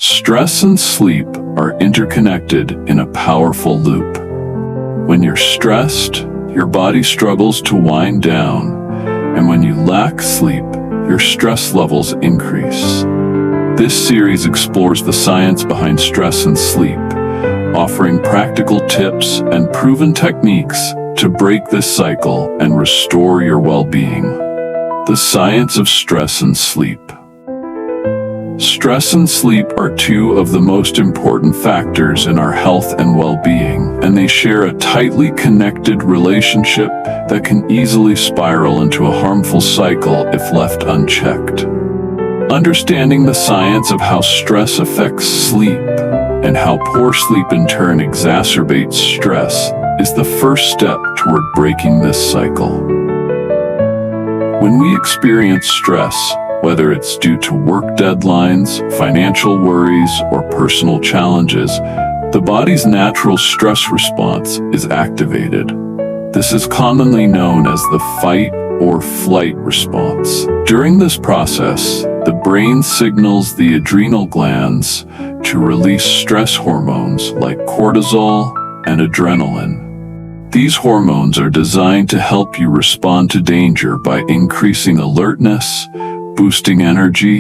Stress and sleep are interconnected in a powerful loop. When you're stressed, your body struggles to wind down, and when you lack sleep, your stress levels increase. This series explores the science behind stress and sleep, offering practical tips and proven techniques to break this cycle and restore your well-being. The science of stress and sleep. Stress and sleep are two of the most important factors in our health and well-being, and they share a tightly connected relationship that can easily spiral into a harmful cycle if left unchecked. Understanding the science of how stress affects sleep and how poor sleep in turn exacerbates stress is the first step toward breaking this cycle. When we experience stress, whether it's due to work deadlines, financial worries, or personal challenges, the body's natural stress response is activated. This is commonly known as the fight or flight response. During this process, the brain signals the adrenal glands to release stress hormones like cortisol and adrenaline. These hormones are designed to help you respond to danger by increasing alertness, boosting energy,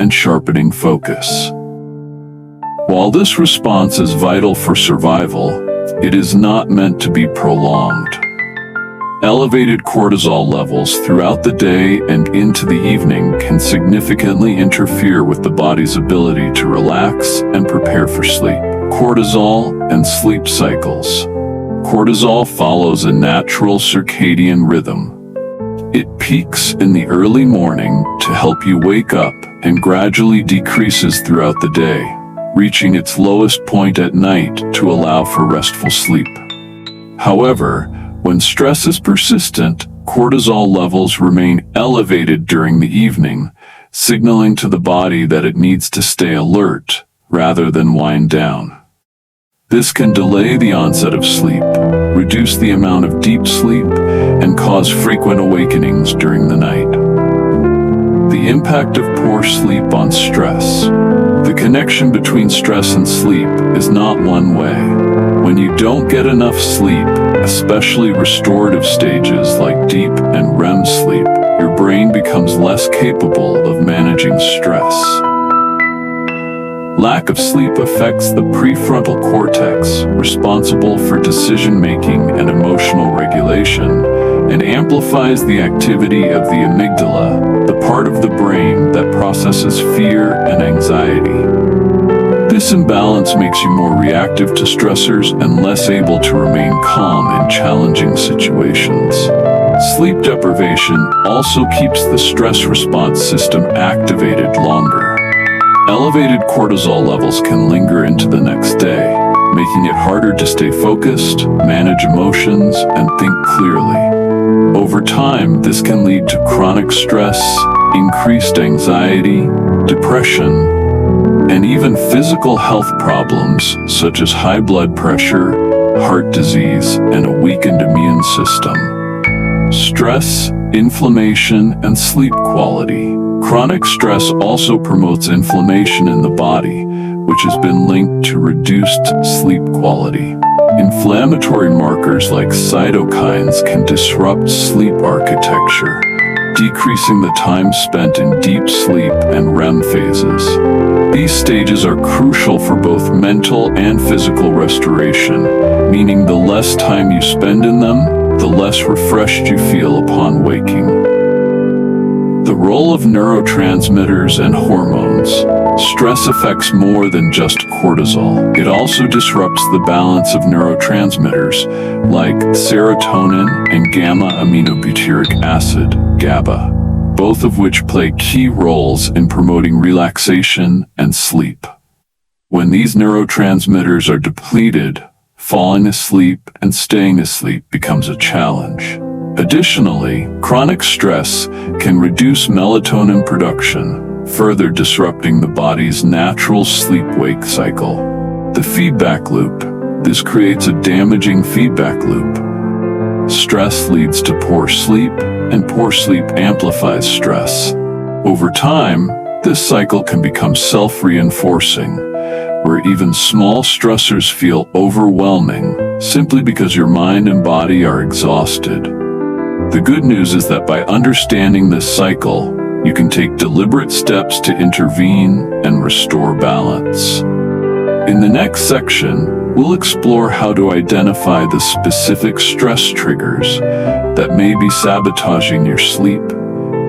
and sharpening focus. While this response is vital for survival, it is not meant to be prolonged. Elevated cortisol levels throughout the day and into the evening can significantly interfere with the body's ability to relax and prepare for sleep. Cortisol and sleep cycles. Cortisol follows a natural circadian rhythm. It peaks in the early morning to help you wake up and gradually decreases throughout the day, reaching its lowest point at night to allow for restful sleep. However, when stress is persistent, cortisol levels remain elevated during the evening, signaling to the body that it needs to stay alert rather than wind down. This can delay the onset of sleep, reduce the amount of deep sleep, and cause frequent awakenings during the night. The impact of poor sleep on stress. The connection between stress and sleep is not one way. When you don't get enough sleep, especially restorative stages like deep and REM sleep, your brain becomes less capable of managing stress. Lack of sleep affects the prefrontal cortex, responsible for decision-making and emotional regulation, and amplifies the activity of the amygdala, the part of the brain that processes fear and anxiety. This imbalance makes you more reactive to stressors and less able to remain calm in challenging situations. Sleep deprivation also keeps the stress response system activated longer. Elevated cortisol levels can linger into the next day, making it harder to stay focused, manage emotions, and think clearly. Over time, this can lead to chronic stress, increased anxiety, depression, and even physical health problems such as high blood pressure, heart disease, and a weakened immune system. Stress, inflammation, and sleep quality. Chronic stress also promotes inflammation in the body, which has been linked to reduced sleep quality. Inflammatory markers like cytokines can disrupt sleep architecture, decreasing the time spent in deep sleep and REM phases. These stages are crucial for both mental and physical restoration, meaning the less time you spend in them, the less refreshed you feel upon waking. The role of neurotransmitters and hormones. Stress affects more than just cortisol. It also disrupts the balance of neurotransmitters like serotonin and gamma-aminobutyric acid, GABA, both of which play key roles in promoting relaxation and sleep. When these neurotransmitters are depleted, falling asleep and staying asleep becomes a challenge. Additionally, chronic stress can reduce melatonin production, further disrupting the body's natural sleep-wake cycle. The feedback loop. This creates a damaging feedback loop. Stress leads to poor sleep, and poor sleep amplifies stress. Over time, This cycle can become self-reinforcing, where even small stressors feel overwhelming simply because your mind and body are exhausted. The good news is that by understanding this cycle, you can take deliberate steps to intervene and restore balance. In the next section, we'll explore how to identify the specific stress triggers that may be sabotaging your sleep,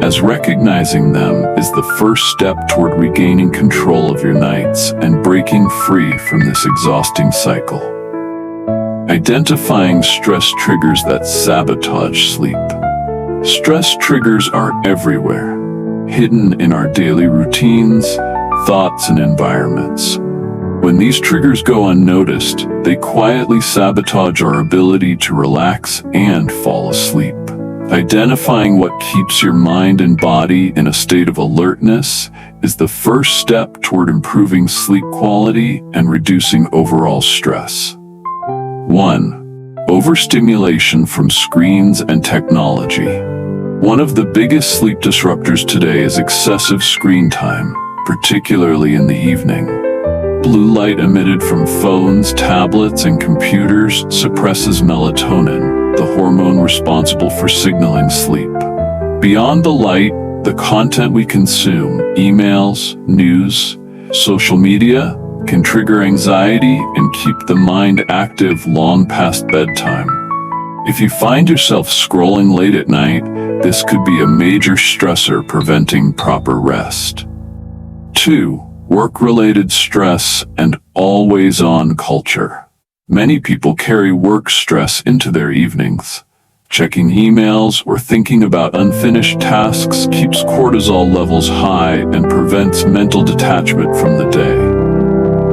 as recognizing them is the first step toward regaining control of your nights and breaking free from this exhausting cycle. Identifying stress triggers that sabotage sleep. Stress triggers are everywhere, hidden in our daily routines, thoughts, and environments. When these triggers go unnoticed, they quietly sabotage our ability to relax and fall asleep. Identifying what keeps your mind and body in a state of alertness is the first step toward improving sleep quality and reducing overall stress. 1. Overstimulation from screens and technology. One of the biggest sleep disruptors today is excessive screen time, particularly in the evening. Blue light emitted from phones, tablets, and computers suppresses melatonin, the hormone responsible for signaling sleep. Beyond the light, the content we consume, emails, news, social media, can trigger anxiety and keep the mind active long past bedtime. If you find yourself scrolling late at night, this could be a major stressor preventing proper rest. 2. Work-related stress and always-on culture. Many people carry work stress into their evenings. Checking emails or thinking about unfinished tasks keeps cortisol levels high and prevents mental detachment from the day.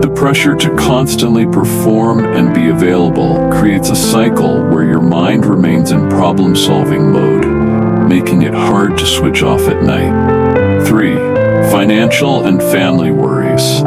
The pressure to constantly perform and be available creates a cycle where your mind remains in problem-solving mode, making it hard to switch off at night. 3. Financial and family worries.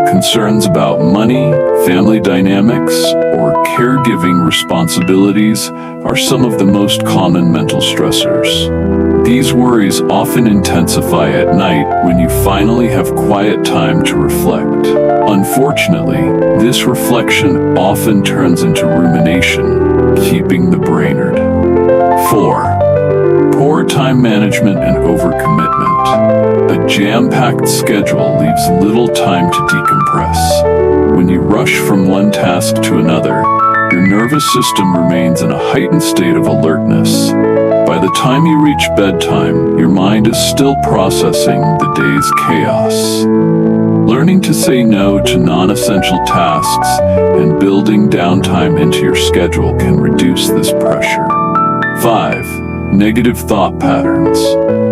Concerns about money, family dynamics, or caregiving responsibilities are some of the most common mental stressors. These worries often intensify at night when you finally have quiet time to reflect. Unfortunately, this reflection often turns into rumination, keeping the brain inert. 4. Poor time management and overcommitment. A jam-packed schedule leaves little time to decompress. When you rush from one task to another, your nervous system remains in a heightened state of alertness. By the time you reach bedtime, your mind is still processing the day's chaos. Learning to say no to non-essential tasks and building downtime into your schedule can reduce this pressure. 5. Negative thought patterns.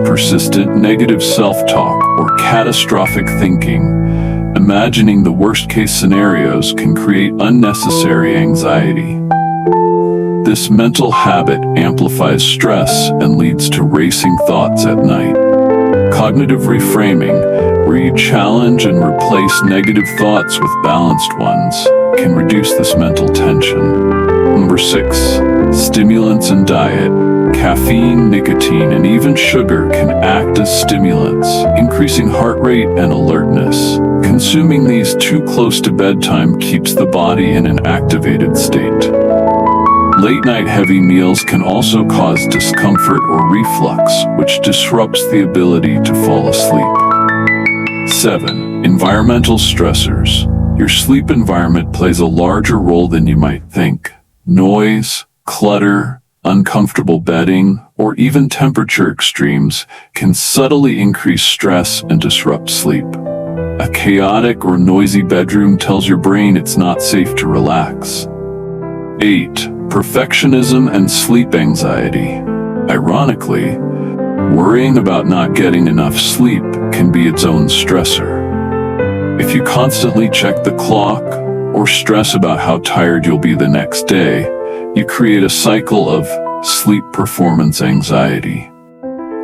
Persistent negative self-talk or catastrophic thinking. Imagining the worst-case scenarios can create unnecessary anxiety. This mental habit amplifies stress and leads to racing thoughts at night. Cognitive reframing, where you challenge and replace negative thoughts with balanced ones, can reduce this mental tension. Number 6. Stimulants and diet. Caffeine, nicotine, and even sugar can act as stimulants, increasing heart rate and alertness. Consuming these too close to bedtime keeps the body in an activated state. Late-night heavy meals can also cause discomfort or reflux, which disrupts the ability to fall asleep. 7. Environmental stressors. Your sleep environment plays a larger role than you might think. Noise, clutter, uncomfortable bedding, or even temperature extremes can subtly increase stress and disrupt sleep. A chaotic or noisy bedroom tells your brain it's not safe to relax. 8. Perfectionism and sleep anxiety. Ironically, worrying about not getting enough sleep can be its own stressor. If you constantly check the clock or stress about how tired you'll be the next day, you create a cycle of sleep performance anxiety.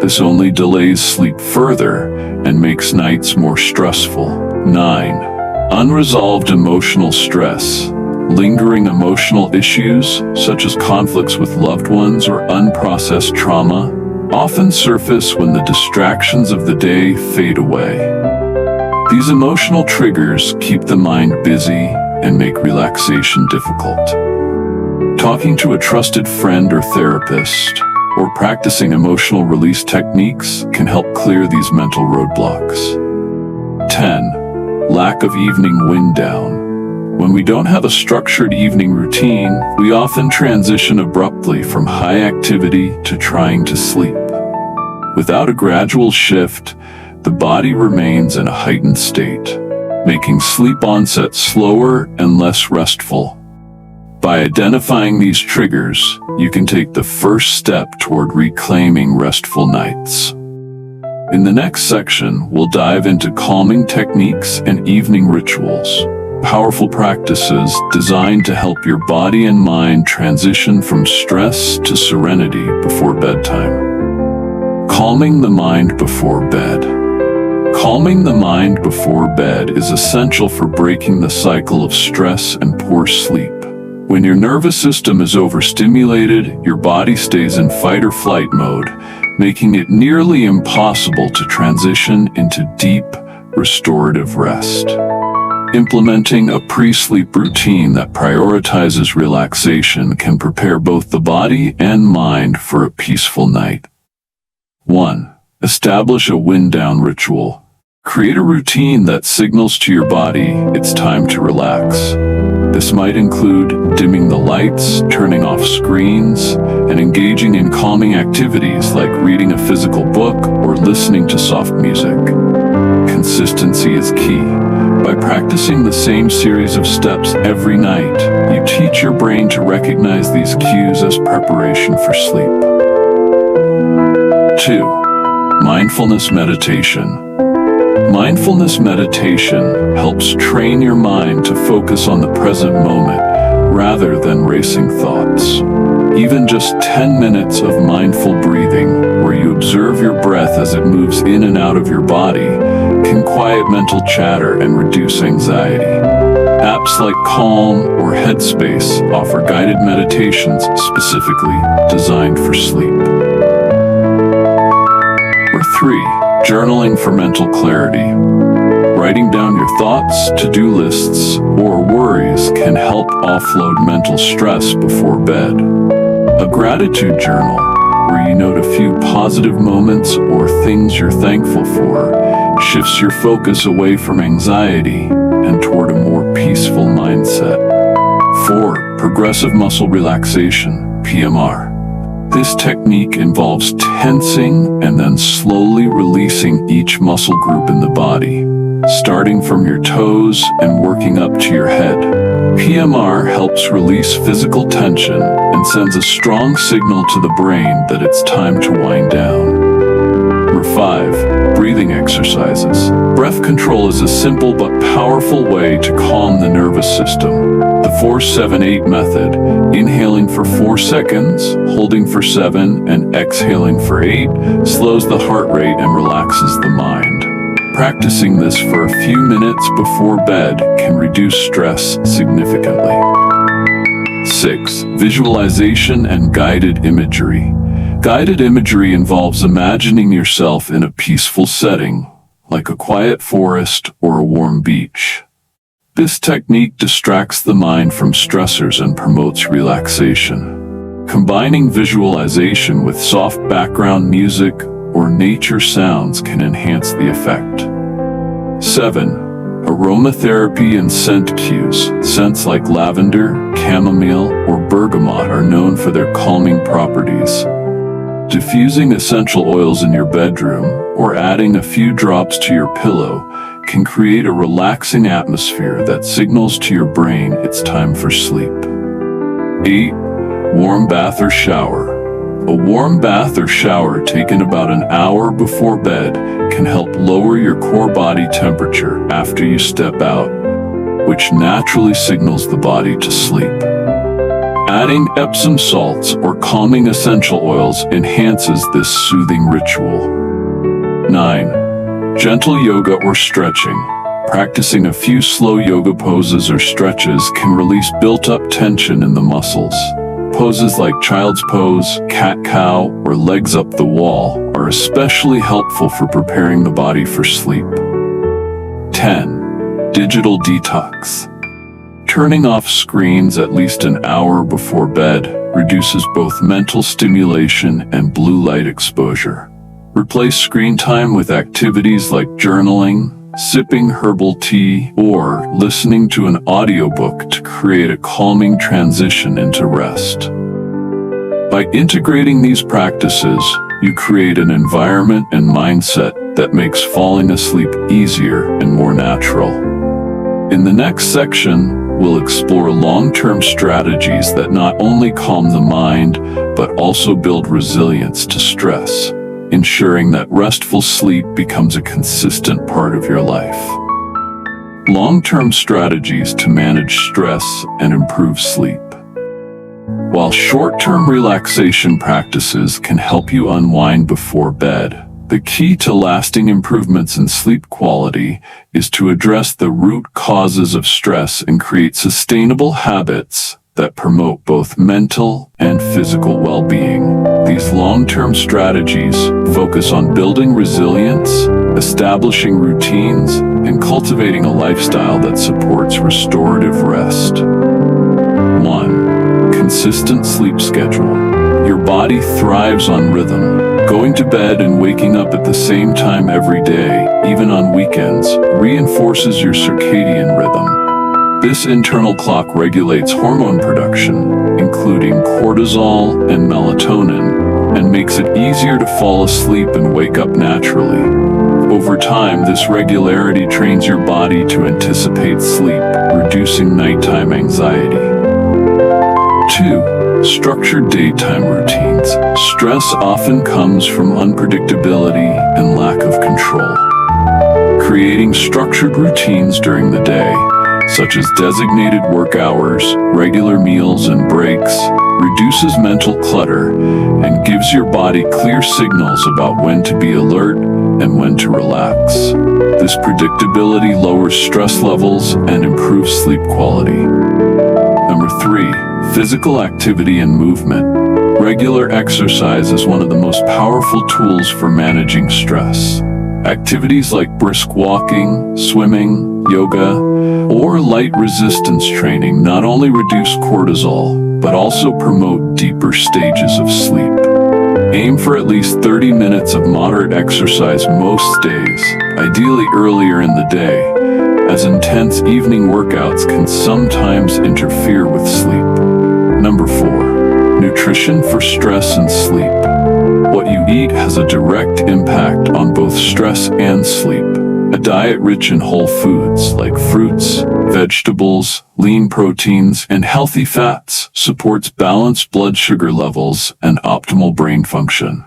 This only delays sleep further and makes nights more stressful. 9. Unresolved emotional stress. Lingering emotional issues, such as conflicts with loved ones or unprocessed trauma, often surface when the distractions of the day fade away. These emotional triggers keep the mind busy and make relaxation difficult. Talking to a trusted friend or therapist, or practicing emotional release techniques can help clear these mental roadblocks. 10. Lack of evening wind down. When we don't have a structured evening routine, we often transition abruptly from high activity to trying to sleep. Without a gradual shift, the body remains in a heightened state, making sleep onset slower and less restful. By identifying these triggers, you can take the first step toward reclaiming restful nights. In the next section, we'll dive into calming techniques and evening rituals, powerful practices designed to help your body and mind transition from stress to serenity before bedtime. Calming the mind before bed. Calming the mind before bed is essential for breaking the cycle of stress and poor sleep. When your nervous system is overstimulated, your body stays in fight or flight mode, making it nearly impossible to transition into deep, restorative rest. Implementing a pre-sleep routine that prioritizes relaxation can prepare both the body and mind for a peaceful night. 1. Establish a wind-down ritual. Create a routine that signals to your body it's time to relax. This might include dimming the lights, turning off screens, and engaging in calming activities like reading a physical book or listening to soft music. Consistency is key. By practicing the same series of steps every night, you teach your brain to recognize these cues as preparation for sleep. 2. Mindfulness meditation. Mindfulness meditation helps train your mind to focus on the present moment rather than racing thoughts. Even just 10 minutes of mindful breathing, where you observe your breath as it moves in and out of your body, can quiet mental chatter and reduce anxiety. Apps like Calm or Headspace offer guided meditations specifically designed for sleep. 3. Journaling for mental clarity. Writing down your thoughts, to-do lists, or worries can help offload mental stress before bed. A gratitude journal, where you note a few positive moments or things you're thankful for, shifts your focus away from anxiety and toward a more peaceful mindset. 4. Progressive muscle relaxation, PMR. This technique involves tensing and then slowly releasing each muscle group in the body, starting from your toes and working up to your head. PMR helps release physical tension and sends a strong signal to the brain that it's time to wind down. 5. Breathing exercises. Breath control is a simple but powerful way to calm the nervous system. The 4-7-8 method, inhaling for 4 seconds, holding for 7, and exhaling for 8, slows the heart rate and relaxes the mind. Practicing this for a few minutes before bed can reduce stress significantly. 6. Visualization and guided imagery. Guided imagery involves imagining yourself in a peaceful setting, like a quiet forest or a warm beach. This technique distracts the mind from stressors and promotes relaxation. Combining visualization with soft background music or nature sounds can enhance the effect. 7. Aromatherapy and scent cues. Scents like lavender, chamomile, or bergamot are known for their calming properties. Diffusing essential oils in your bedroom or adding a few drops to your pillow can create a relaxing atmosphere that signals to your brain it's time for sleep. 8. Warm bath or shower. A warm bath or shower taken about an hour before bed can help lower your core body temperature after you step out, which naturally signals the body to sleep. Adding Epsom salts or calming essential oils enhances this soothing ritual. 9. Gentle yoga or stretching. Practicing a few slow yoga poses or stretches can release built-up tension in the muscles. Poses like child's pose, cat-cow, or legs up the wall are especially helpful for preparing the body for sleep. 10. Digital detox. Turning off screens at least an hour before bed reduces both mental stimulation and blue light exposure. Replace screen time with activities like journaling, sipping herbal tea, or listening to an audiobook to create a calming transition into rest. By integrating these practices, you create an environment and mindset that makes falling asleep easier and more natural. In the next section, we'll explore long-term strategies that not only calm the mind, but also build resilience to stress, ensuring that restful sleep becomes a consistent part of your life. Long-term strategies to manage stress and improve sleep. While short-term relaxation practices can help you unwind before bed, the key to lasting improvements in sleep quality is to address the root causes of stress and create sustainable habits that promote both mental and physical well-being. These long-term strategies focus on building resilience, establishing routines, and cultivating a lifestyle that supports restorative rest. 1. Consistent sleep schedule. Your body thrives on rhythm. Going to bed and waking up at the same time every day, even on weekends, reinforces your circadian rhythm. This internal clock regulates hormone production, including cortisol and melatonin, and makes it easier to fall asleep and wake up naturally. Over time, this regularity trains your body to anticipate sleep, reducing nighttime anxiety. 2. Structured daytime routines. Stress often comes from unpredictability and lack of control. Creating structured routines during the day, such as designated work hours, regular meals, and breaks, reduces mental clutter and gives your body clear signals about when to be alert and when to relax. This predictability lowers stress levels and improves sleep quality. Number 3. Physical activity and movement. Regular exercise is one of the most powerful tools for managing stress. Activities like brisk walking, swimming, yoga, or light resistance training not only reduce cortisol, but also promote deeper stages of sleep. Aim for at least 30 minutes of moderate exercise most days, ideally earlier in the day, as intense evening workouts can sometimes interfere with sleep. Number 4. Nutrition for stress and sleep. What you eat has a direct impact on both stress and sleep. A diet rich in whole foods like fruits, vegetables, lean proteins, and healthy fats supports balanced blood sugar levels and optimal brain function.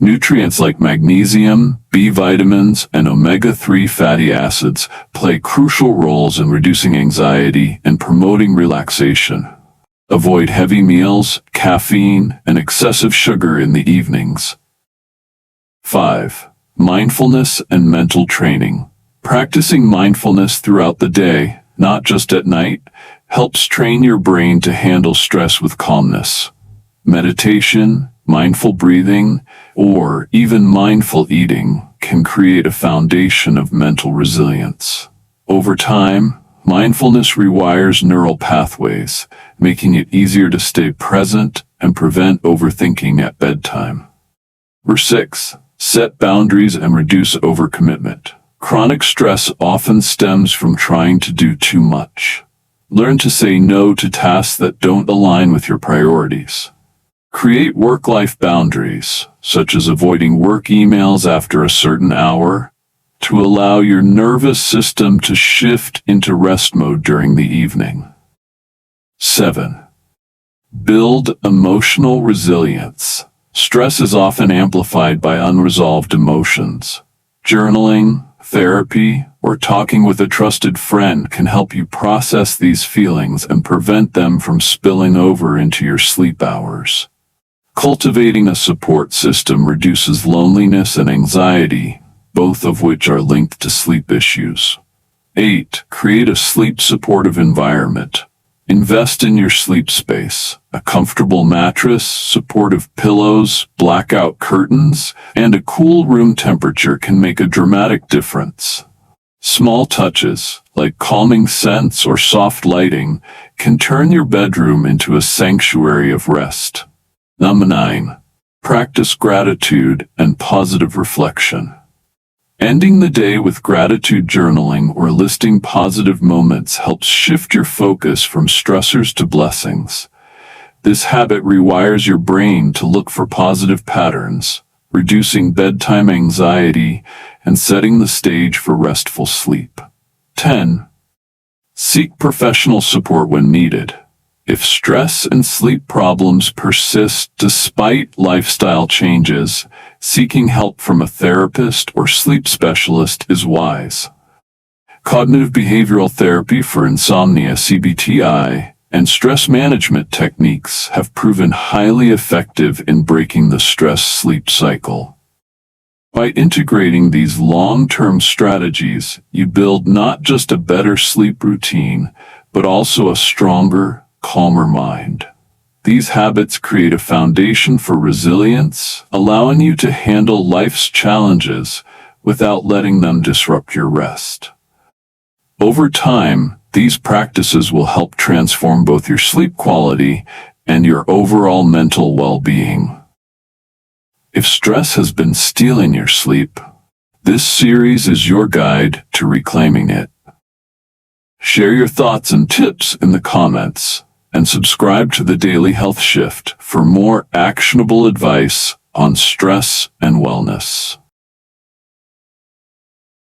Nutrients like magnesium, B vitamins, and omega-3 fatty acids play crucial roles in reducing anxiety and promoting relaxation. Avoid heavy meals, caffeine, and excessive sugar in the evenings. 5. Mindfulness and mental training. Practicing mindfulness throughout the day, not just at night, helps train your brain to handle stress with calmness. Meditation, mindful breathing, or even mindful eating can create a foundation of mental resilience. Over time, mindfulness rewires neural pathways, making it easier to stay present and prevent overthinking at bedtime. Number 6. Set boundaries and reduce overcommitment. Chronic stress often stems from trying to do too much. Learn to say no to tasks that don't align with your priorities. Create work-life boundaries, such as avoiding work emails after a certain hour, to allow your nervous system to shift into rest mode during the evening. 7. Build emotional resilience. Stress is often amplified by unresolved emotions. Journaling, therapy, or talking with a trusted friend can help you process these feelings and prevent them from spilling over into your sleep hours. Cultivating a support system reduces loneliness and anxiety, both of which are linked to sleep issues. 8. Create a sleep-supportive environment. Invest in your sleep space. A comfortable mattress, supportive pillows, blackout curtains, and a cool room temperature can make a dramatic difference. Small touches, like calming scents or soft lighting, can turn your bedroom into a sanctuary of rest. Number 9. Practice gratitude and positive reflection. Ending the day with gratitude journaling or listing positive moments helps shift your focus from stressors to blessings. This habit rewires your brain to look for positive patterns, reducing bedtime anxiety and setting the stage for restful sleep. 10. Seek professional support when needed. If stress and sleep problems persist despite lifestyle changes, seeking help from a therapist or sleep specialist is wise. Cognitive behavioral therapy for insomnia (CBTI) and stress management techniques have proven highly effective in breaking the stress-sleep cycle. By integrating these long-term strategies, you build not just a better sleep routine, but also a stronger, calmer mind. These habits create a foundation for resilience, allowing you to handle life's challenges without letting them disrupt your rest. Over time, these practices will help transform both your sleep quality and your overall mental well-being. If stress has been stealing your sleep, this series is your guide to reclaiming it. Share your thoughts and tips in the comments, and subscribe to the Daily Health Shift for more actionable advice on stress and wellness.